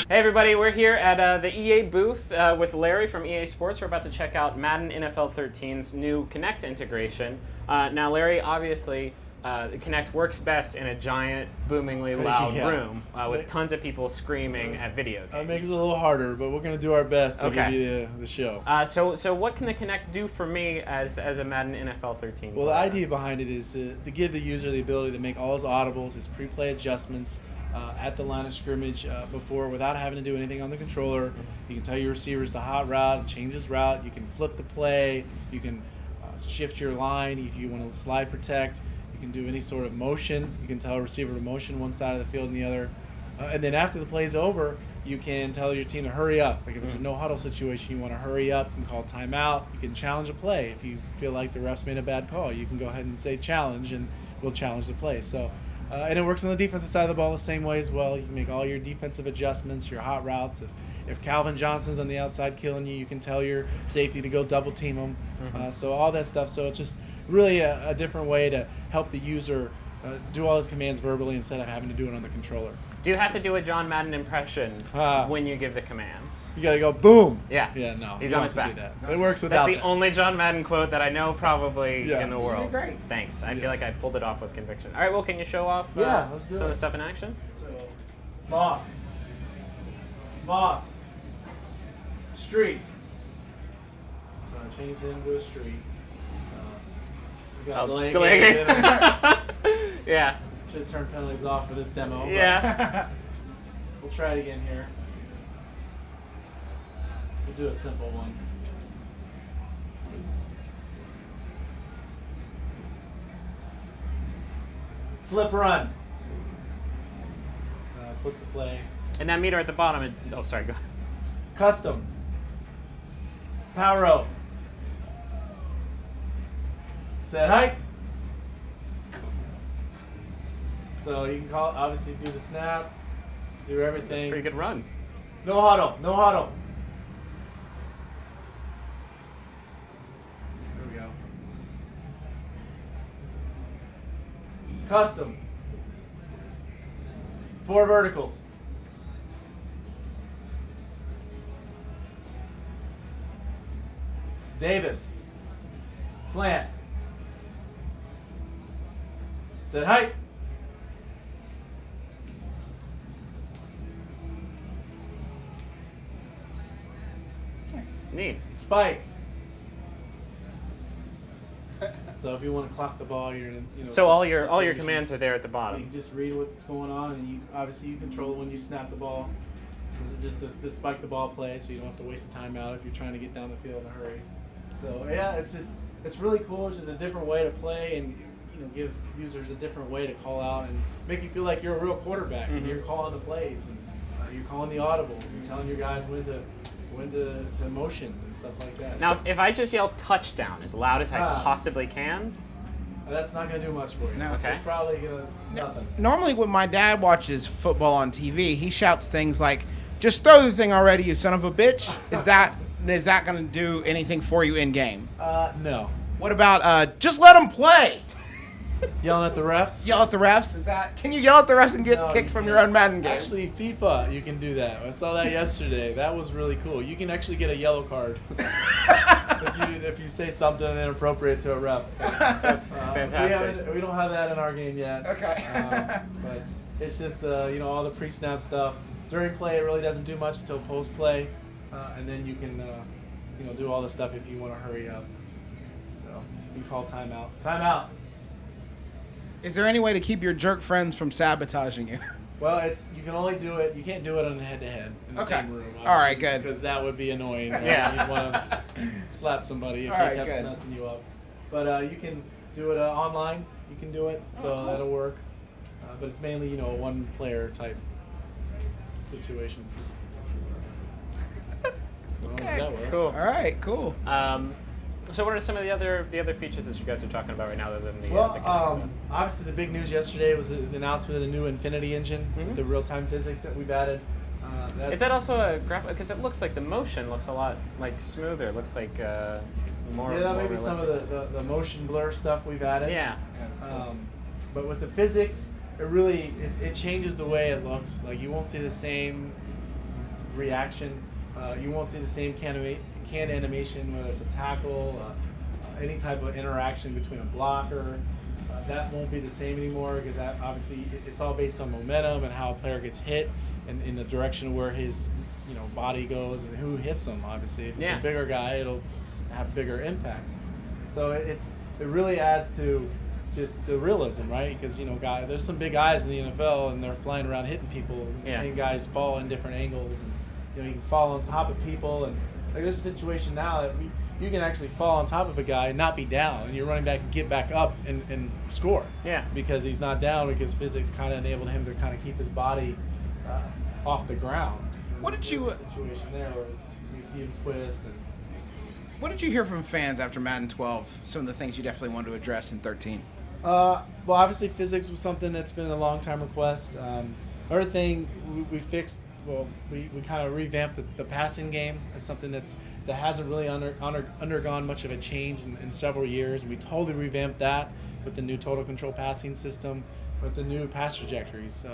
Hey everybody, we're here at the EA booth with Larry from EA Sports. We're about to check out Madden NFL 13's new Kinect integration. Now Larry, obviously, the Kinect works best in a giant, boomingly loud room with tons of people screaming at video games. It makes it a little harder, but we're going to do our best to give you the show. So what can the Kinect do for me as a Madden NFL 13 Well, player? the idea behind it is to give the user the ability to make all his audibles, his pre-play adjustments at the line of scrimmage before without having to do anything on the controller. You can tell your receivers the hot route, change his route. You can flip the play. You can shift your line if you want to slide protect. You can do any sort of motion. You can tell a receiver to motion one side of the field and the other. And then after the play's over, you can tell your team to hurry up. Like if it's a no-huddle situation, you want to hurry up and call timeout. You can challenge a play. If you feel like the refs made a bad call, you can go ahead and say challenge, and we'll challenge the play. So, and it works on the defensive side of the ball the same way as well. You can make all your defensive adjustments, your hot routes. If Calvin Johnson's on the outside killing you, you can tell your safety to go double team him. So all that stuff. So it's just really a different way to help the user do all his commands verbally instead of having to do it on the controller. Do you have to do a John Madden impression when you give the commands? You gotta go boom. Yeah. Yeah, no. He's on his back. Do that. It works without That's the only John Madden quote that I know probably in the world. Great. Thanks. I feel like I pulled it off with conviction. All right, well, can you show off let's do some of it. the stuff in action? So, Moss, street. So I changed it into a street. We got delay game. Yeah. Should have turned penalties off for this demo. Yeah. We'll try it again here. We'll do a simple one. Flip run. Flip the play. And that meter at the bottom, oh, sorry, go ahead. Custom. Power row. Set height. So you can obviously do the snap, do everything. Pretty good run. No huddle, no huddle. There we go. Custom. 4 verticals. Davis. Slant. Set height. Neat. Spike. So if you want to clock the ball, you're in. So all your commands are there at the bottom. You can just read what's going on, and you obviously you control when you snap the ball. This is just this spike the ball play, so you don't have to waste a timeout if you're trying to get down the field in a hurry. So yeah, it's really cool. It's just a different way to play, and give users a different way to call out and make you feel like you're a real quarterback. And you're calling the plays, and you're calling the audibles, and telling your guys when to motion and stuff like that. Now, if I just yell touchdown as loud as I possibly can, that's not going to do much for you. No. Okay. It's probably nothing. Normally, when my dad watches football on TV, he shouts things like, "Just throw the thing already, you son of a bitch." Is that going to do anything for you in game? No. What about just let them play? Yelling at the refs? Yell at the refs? Can you yell at the refs and get No, kicked you from can't. your own Madden game? Actually, FIFA, you can do that. I saw that yesterday. That was really cool. You can actually get a yellow card if you say something inappropriate to a ref. that's fantastic. We don't have that in our game yet. Okay. But it's just all the pre-snap stuff. During play, it really doesn't do much until post-play, and then you can do all the stuff if you want to hurry up. So you can call timeout. Timeout. Is there any way to keep your jerk friends from sabotaging you? Well, you can only do it. You can't do it on a head-to-head in the same room. All right, good. Because that would be annoying. Yeah. You'd want to slap somebody if All they right, kept good. messing you up. But you can do it online. You can do it, so cool. that'll work. But it's mainly a one-player type situation. Okay. That works. Cool. All right, cool. So what are some of the other features that you guys are talking about right now other than the Well, Kinect stuff? obviously the big news yesterday was the announcement of the new Infinity engine with the real-time physics that we've added. Is that also a graphic? Because it looks like the motion looks a lot smoother. It looks like more. Yeah, that more may be some of the motion blur stuff we've added. Yeah. But with the physics, it changes the way it looks. Like you won't see the same reaction. You won't see the same canned animation, whether it's a tackle, any type of interaction between a blocker. That won't be the same anymore because obviously it's all based on momentum and how a player gets hit and in the direction where his body goes and who hits him. Obviously, if it's a bigger guy, it'll have bigger impact. So it really adds to just the realism, right? Because there's some big guys in the NFL and they're flying around hitting people, and guys fall in different angles, and you can fall on top of people, and like there's a situation now that you can actually fall on top of a guy and not be down, and you're running back and get back up and score. Yeah. Because he's not down because physics kind of enabled him to kind of keep his body off the ground. What did you? A situation there where you see him twist and. What did you hear from fans after Madden 12? Some of the things you definitely wanted to address in 13. Well, obviously physics was something that's been a long time request. Another thing we fixed. Well, we kind of revamped the passing game. It's something that hasn't really undergone much of a change in several years. We totally revamped that with the new total control passing system, with the new pass trajectories.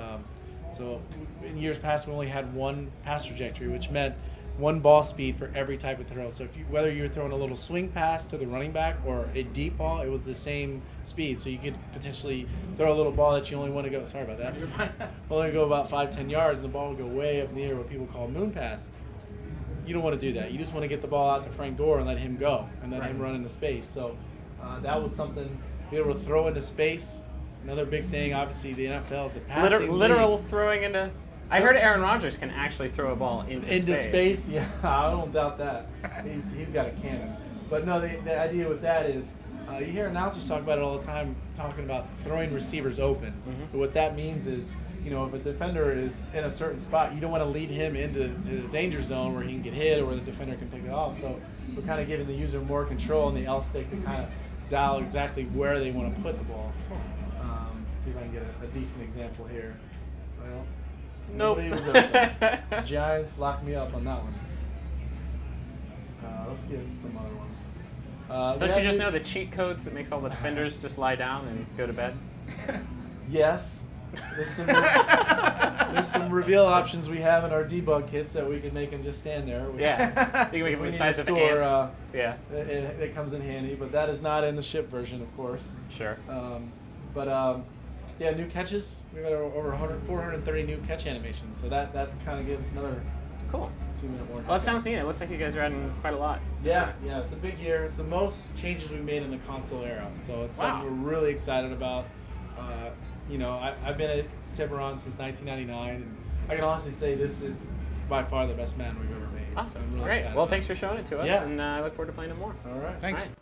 So in years past, we only had one pass trajectory, which meant one ball speed for every type of throw. So whether you're throwing a little swing pass to the running back or a deep ball, it was the same speed. So you could potentially throw a little ball that you only want to go. Sorry about that. Only go about 5-10 yards, and the ball would go way up in the air, what people call moon pass. You don't want to do that. You just want to get the ball out to Frank Gore and let him go and let him run into space. So that was something, be able to throw into space. Another big thing, obviously, the NFL is a passing literal league. Throwing into. I heard Aaron Rodgers can actually throw a ball into space. Yeah, I don't doubt that. He's got a cannon. But no, the idea with that is you hear announcers talk about it all the time, talking about throwing receivers open. Mm-hmm. But what that means is, if a defender is in a certain spot, you don't want to lead him into the danger zone where he can get hit or where the defender can pick it off. So we're kind of giving the user more control on the L stick to kind of dial exactly where they want to put the ball. See if I can get a decent example here. Well. Nope. Nobody was open. Giants locked me up on that one. Let's get some other ones. Don't you just know the cheat codes that makes all the defenders just lie down and go to bed? Yes. There's some reveal options we have in our debug kits that we can make them just stand there. You can make them the size of ants. It comes in handy, but that is not in the ship version, of course. Sure. New catches. We've got over 430 new catch animations, so that kind of gives another cool 2-minute warning. Well, it sounds neat. It looks like you guys are adding quite a lot. Yeah, it's a big year. It's the most changes we've made in the console era, so it's something we're really excited about. I've been at Tiburon since 1999, and I can honestly say this is by far the best Madden we've ever made. Awesome. I'm really Great. excited Well, thanks for showing it to us, and I look forward to playing it more. All right. Thanks. All right.